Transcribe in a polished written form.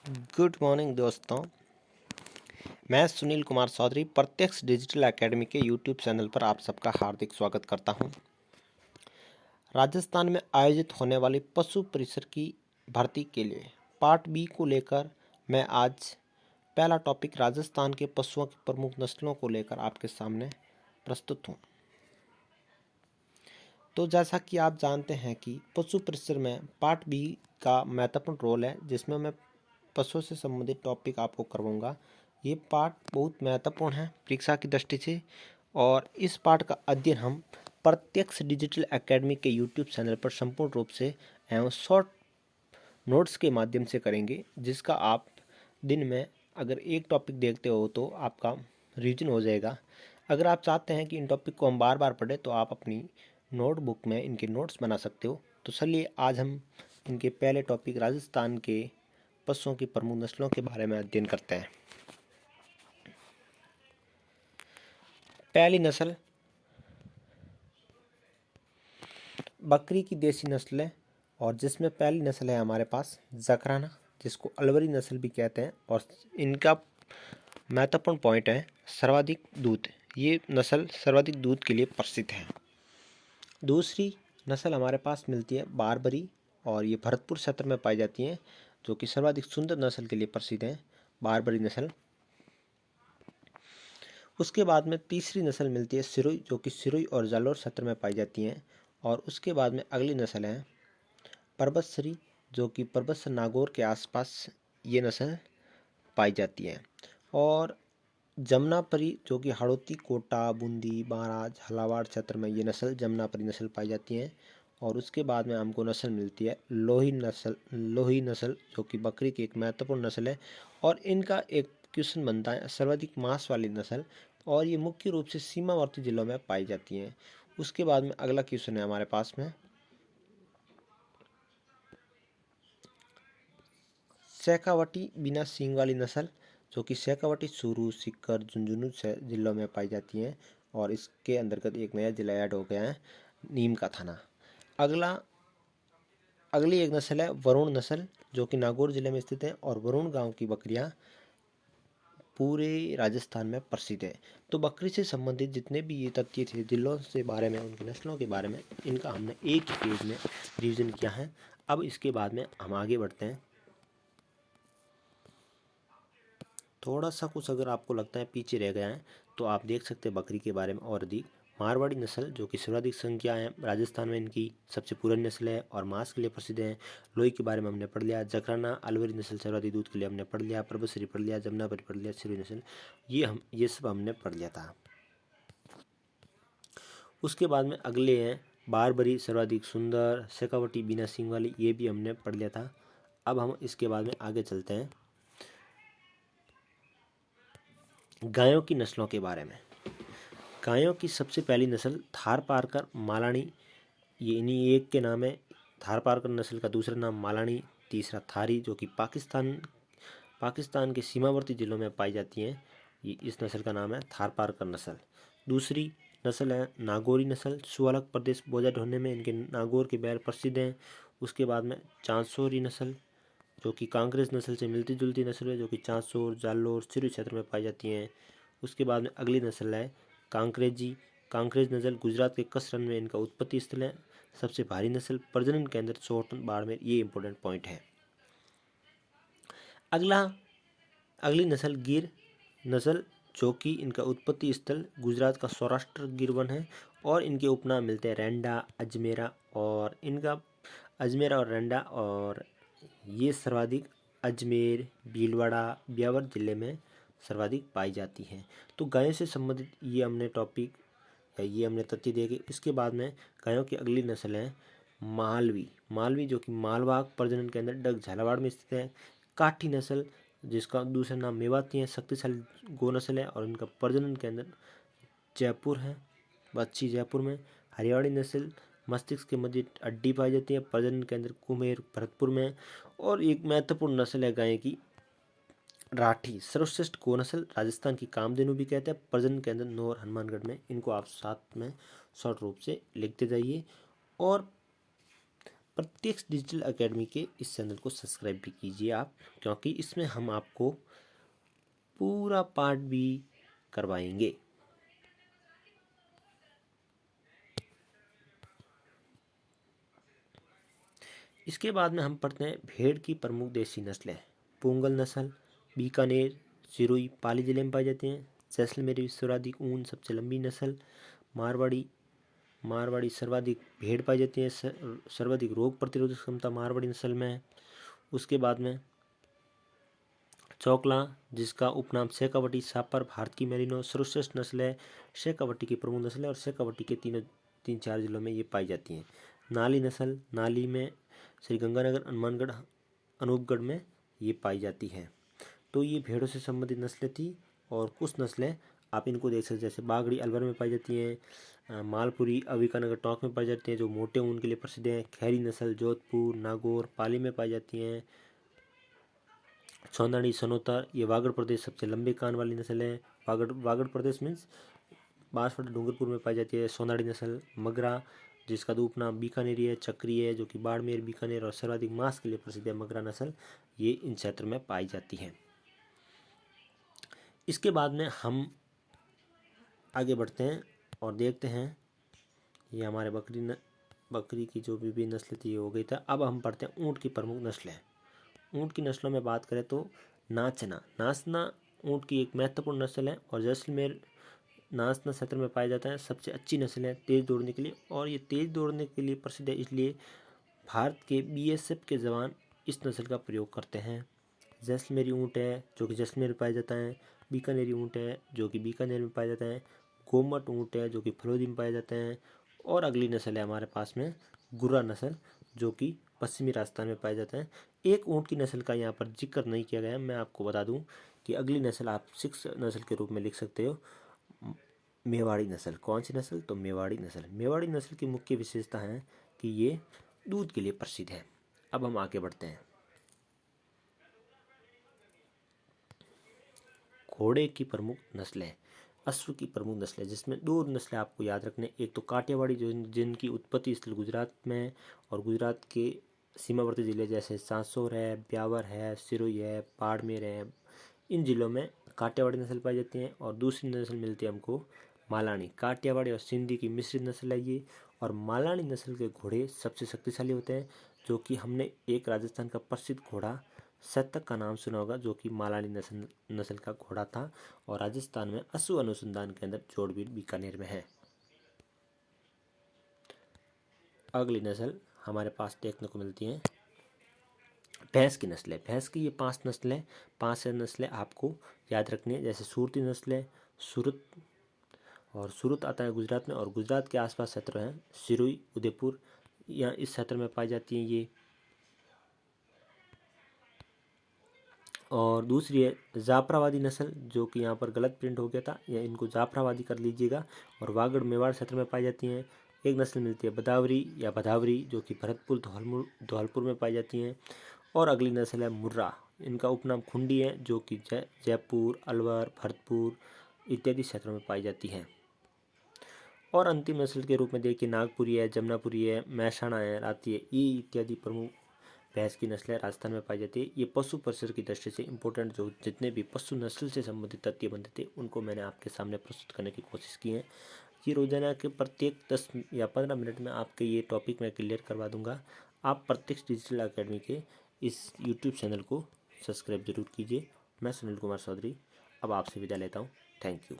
Good morning दोस्तों। मैं सुनील कुमार चौधरी प्रत्यक्ष डिजिटल एकेडमी के यूट्यूब चैनल पर आप सबका हार्दिक स्वागत करता हूं। राजस्थान में आयोजित होने वाली पशु परिसर की भर्ती के लिए पार्ट बी को लेकर मैं आज पहला टॉपिक राजस्थान के पशुओं की प्रमुख नस्लों को लेकर आपके सामने प्रस्तुत हूं। तो जैसा कि आप जानते हैं कि पशु परिसर में पार्ट बी का महत्वपूर्ण रोल है, जिसमें मैं पशुओं से संबंधित टॉपिक आपको करवाऊंगा। ये पार्ट बहुत महत्वपूर्ण है परीक्षा की दृष्टि से, और इस पार्ट का अध्ययन हम प्रत्यक्ष डिजिटल एकेडमी के यूट्यूब चैनल पर संपूर्ण रूप से एवं शॉर्ट नोट्स के माध्यम से करेंगे, जिसका आप दिन में अगर एक टॉपिक देखते हो तो आपका रिवीजन हो जाएगा। अगर आप चाहते हैं कि इन टॉपिक को हम बार बार पढ़ें तो आप अपनी नोटबुक में इनके नोट्स बना सकते हो। तो चलिए आज हम इनके पहले टॉपिक राजस्थान के पशुओं की प्रमुख नस्लों के बारे में अध्ययन करते हैं। पहली नस्ल बकरी की देसी नस्ल है, और जिसमें पहली नस्ल है हमारे पास जकराना, जिसको अलवरी नस्ल भी कहते हैं। और इनका महत्वपूर्ण पॉइंट है सर्वाधिक दूध। ये नस्ल सर्वाधिक दूध के लिए प्रसिद्ध है। दूसरी नस्ल हमारे पास मिलती है बारबरी, और ये भरतपुर क्षेत्र में पाई जाती हैं, जो कि सर्वाधिक सुंदर नस्ल के लिए प्रसिद्ध है, बारबरी नस्ल। उसके बाद में तीसरी नस्ल मिलती है सिरोही, जो कि सिरोही और जालौर क्षेत्र में पाई जाती हैं। और उसके बाद में अगली नस्ल है परबतसरी, जो कि परबतसर नागौर के आसपास ये नस्ल पाई जाती है। और जमुनापरी, जो कि हड़ौती, कोटा, बूंदी, बारा, झालावाड़ क्षेत्र में ये नस्ल जमुनापरी नस्ल पाई जाती है। और उसके बाद में हमको नस्ल मिलती है लोही नस्ल, जो कि बकरी की एक महत्वपूर्ण नस्ल है। और इनका एक क्वेश्चन बनता है सर्वाधिक मांस वाली नस्ल, और ये मुख्य रूप से सीमावर्ती जिलों में पाई जाती हैं। उसके बाद में अगला क्वेश्चन है हमारे पास में शेखावटी बिना सींग वाली नस्ल, जो कि शेखावटी, चूरू, सीकर, झुंझुनू जिलों में पाई जाती हैं। और इसके अंतर्गत एक नया जिला ऐड हो गया है, नीम का थाना। अगली एक नस्ल है वरुण नस्ल, जो कि नागौर जिले में स्थित है। और वरुण गांव की बकरियां पूरे राजस्थान में प्रसिद्ध है। तो बकरी से संबंधित जितने भी ये तथ्य थे जिलों से बारे में, उनकी नस्लों के बारे में, इनका हमने एक ही पेज में रिवीजन किया है। अब इसके बाद में हम आगे बढ़ते हैं। थोड़ा सा कुछ अगर आपको लगता है पीछे रह गया है तो आप देख सकते हैं बकरी के बारे में और अधिक। मारवाड़ी नस्ल, जो कि सर्वाधिक संख्या है राजस्थान में, इनकी सबसे पुरानी नस्ल है और मांस के लिए प्रसिद्ध है। लोही के बारे में हमने पढ़ लिया। जकराना अलवरी नस्ल सर्वाधिक दूध के लिए हमने पढ़ लिया। परबतसरी पढ़ लिया। जमुनापरी पढ़ लिया। सिरोही नस्ल, ये सब हमने पढ़ लिया था। उसके बाद में अगले हैं बारबरी सर्वाधिक सुंदर, शेखावटी बिना सींग वाली, ये भी हमने पढ़ लिया था। अब हम इसके बाद में आगे चलते हैं गायों की नस्लों के बारे में। गायों की सबसे पहली नस्ल थारपारकर मालानी, ये इन्हीं एक के नाम है। थारपारकर नस्ल का दूसरा नाम मालानी, तीसरा थारी, जो कि पाकिस्तान के सीमावर्ती जिलों में पाई जाती हैं। ये इस नस्ल का नाम है थारपारकर नस्ल। दूसरी नस्ल है नागौरी नस्ल, सुअलग प्रदेश बोझा ढोने में इनके नागौर के बैल प्रसिद्ध हैं। उसके बाद में चांसोरी नस्ल, जो कि कांग्रेस नस्ल से मिलती जुलती नस्ल है, जो कि चांसोर, जालोर, सिरोही क्षेत्र में पाई जाती हैं। उसके बाद में अगली नस्ल है कांकरेजी। कांकरेज नस्ल गुजरात के कच्छ रण में इनका उत्पत्ति स्थल है। सबसे भारी नस्ल, प्रजनन केंद्र सोरठन, बाड़मेर, ये इंपॉर्टेंट पॉइंट है। अगली नस्ल गिर नस्ल, जो कि इनका उत्पत्ति स्थल गुजरात का सौराष्ट्र गिर वन है। और इनके उपनाम मिलते हैं रेंडा, अजमेरा, और इनका अजमेरा और रेंडा, और ये सर्वाधिक अजमेर, भीलवाड़ा, ब्यावर जिले में सर्वाधिक पाई जाती हैं। तो गायों से संबंधित ये हमने टॉपिक या ये हमने तथ्य देखे। इसके बाद में गायों की अगली नस्ल है मालवी, जो कि मालवाहक प्रजनन केंद्र डग झालावाड़ में स्थित है। काठी नस्ल, जिसका दूसरा नाम मेवाती है, शक्तिशाली गो नस्ल है और इनका प्रजनन केंद्र जयपुर है, बच्ची जयपुर में। हरियाणी नस्ल, मस्तिष्क के मध्य हड्डी पाई जाती है, प्रजनन केंद्र कुमेर, भरतपुर में। और एक महत्वपूर्ण नस्ल है गाय की राठी, सर्वश्रेष्ठ गो नस्ल, राजस्थान की कामधेनु भी कहते हैं, प्रजनन केंद्र नौर, हनुमानगढ़ में। इनको आप साथ में शॉर्ट रूप से लिखते जाइए। और प्रत्यक्ष डिजिटल एकेडमी के इस चैनल को सब्सक्राइब भी कीजिए आप, क्योंकि इसमें हम आपको पूरा पाठ भी करवाएंगे। इसके बाद में हम पढ़ते हैं भेड़ की प्रमुख देसी नस्लें। पूंगल नस्ल, बीकानेर, सिरोही, पाली जिले में पाई जाती हैं। जैसलमेरी सर्वाधिक ऊन सबसे लंबी नस्ल। मारवाड़ी सर्वाधिक भेड़ पाई जाती है। सर्वाधिक रोग प्रतिरोधक क्षमता मारवाड़ी नस्ल में है। उसके बाद में चौकला, जिसका उपनाम शेखावटी सापर, भारत की मेरिनो सर्वश्रेष्ठ नस्ल है। शेखावटी की प्रमुख नस्ल है और शेखावटी के तीन चार जिलों में ये पाई जाती हैं। नाली नस्ल, नाली में श्रीगंगानगर, हनुमानगढ़, अनूपगढ़ में ये पाई जाती है। तो ये भेड़ों से संबंधित नस्लें थी। और कुछ नस्लें आप इनको देख सकते हैं, जैसे बागड़ी अलवर में पाई जाती हैं। मालपुरी अविकानगर टोंक में पाई जाती हैं, जो मोटे ऊन के लिए प्रसिद्ध हैं। खैरी नस्ल जोधपुर, नागौर, पाली में पाई जाती हैं। चौंदानी सनोतर, ये वागड़ प्रदेश सबसे लंबे कान वाली नस्ल है। वागड़ प्रदेश मीन्स बांसवाड़ा डूंगरपुर में पाई जाती है। सोनाड़ी नस्ल। मगरा, जिसका उपनाम बीकानेरी है। चक्री है, जो कि बाड़मेर, बीकानेर और सर्वाधिक मांस के लिए प्रसिद्ध है। मगरा नस्ल ये इन क्षेत्र में पाई जाती है। इसके बाद में हम आगे बढ़ते हैं और देखते हैं, ये हमारे बकरी की जो भी नस्ल थी हो गई था। अब हम पढ़ते हैं ऊँट की प्रमुख नस्लें। ऊँट की नस्लों में बात करें तो नाचना ऊँट की एक महत्वपूर्ण नस्ल है और जैसलमेर नाचना क्षेत्र में पाया जाता है। सबसे अच्छी नस्ल है तेज़ दौड़ने के लिए, और ये तेज़ दौड़ने के लिए प्रसिद्ध है, इसलिए भारत के BSF के जवान इस नस्ल का प्रयोग करते हैं। जैसलमेरी ऊँट है, जो कि जैसलमेर में पाया जाता है। बीकानेरी ऊँट है, जो कि बीकानेर में पाया जाता है। गोमट ऊँट है, जो कि फलोदी में पाए जाते हैं। और अगली नस्ल है हमारे पास में गुर्रा नस्ल, जो कि पश्चिमी राजस्थान में पाए जाते हैं। एक ऊँट की नस्ल का यहाँ पर जिक्र नहीं किया गया है। मैं आपको बता दूं कि अगली नस्ल आप 6 नस्ल के रूप में लिख सकते हो, मेवाड़ी नस्ल। कौन सी नस्ल? तो मेवाड़ी नस्ल। मेवाड़ी नस्ल की मुख्य विशेषता है कि ये दूध के लिए प्रसिद्ध है। अब हम आगे बढ़ते हैं। घोड़े की प्रमुख नस्लें, अश्व की प्रमुख नस्लें, जिसमें 2 नस्लें आपको याद रखने। एक तो काठियावाड़ी, जो जिनकी उत्पत्ति स्थल गुजरात में और गुजरात के सीमावर्ती जिले जैसे सांसोर है, ब्यावर है, सिरोही है, बाड़मेर है, इन जिलों में काठियावाड़ी नस्ल पाई जाती है। और दूसरी नस्ल मिलती है हमको मालानी। काठियावाड़ी और सिंधी की मिश्रित नस्ल है ये। और मालानी नस्ल के घोड़े सबसे शक्तिशाली होते हैं, जो कि हमने एक राजस्थान का प्रसिद्ध घोड़ा शतक का नाम सुना होगा, जो कि मालानी नस्ल का घोड़ा था और राजस्थान में अश्व अनुसंधान केंद्र जोड़बीर बीकानेर में है। अगली नस्ल हमारे पास देखने को मिलती है भैंस की नस्लें। भैंस की ये 5 नस्लें, 5 नस्लें आपको याद रखनी है। जैसे सूरती नस्ल है, सूरत आता है गुजरात में, और गुजरात के आसपास क्षेत्र हैं सिरोही, उदयपुर, यहाँ इस क्षेत्र में पाई जाती हैं ये। और दूसरी है जाफराबादी नस्ल, जो कि यहाँ पर गलत प्रिंट हो गया था, या इनको जाफराबादी कर लीजिएगा, और वागड़ मेवाड़ क्षेत्र में पाई जाती हैं। एक नस्ल मिलती है बदावरी या भदावरी, जो कि भरतपुर धौलपुर में पाई जाती हैं। और अगली नस्ल है मुर्रा, इनका उपनाम खुंडी है, जो कि जयपुर, अलवर, भरतपुर इत्यादि क्षेत्रों में पाई जाती हैं। और अंतिम नस्ल के रूप में देखिए नागपुरी है, जमुनापुरी है, महसाणा है, राती है, ये इत्यादि प्रमुख भैंस की नस्लें राजस्थान में पाई जाती है। ये पशु परिसर की दृष्टि से इंपॉर्टेंट जो जितने भी पशु नस्ल से संबंधित तथ्य बनते थे, उनको मैंने आपके सामने प्रस्तुत करने की कोशिश की है। ये रोजाना के प्रत्येक 10 या 15 मिनट में आपके ये टॉपिक मैं क्लियर करवा दूंगा। आप प्रत्यक्ष डिजिटल अकेडमी के इस यूट्यूब चैनल को सब्सक्राइब जरूर कीजिए। मैं सुनील कुमार चौधरी अब आपसे विदा लेता हूँ। Thank you.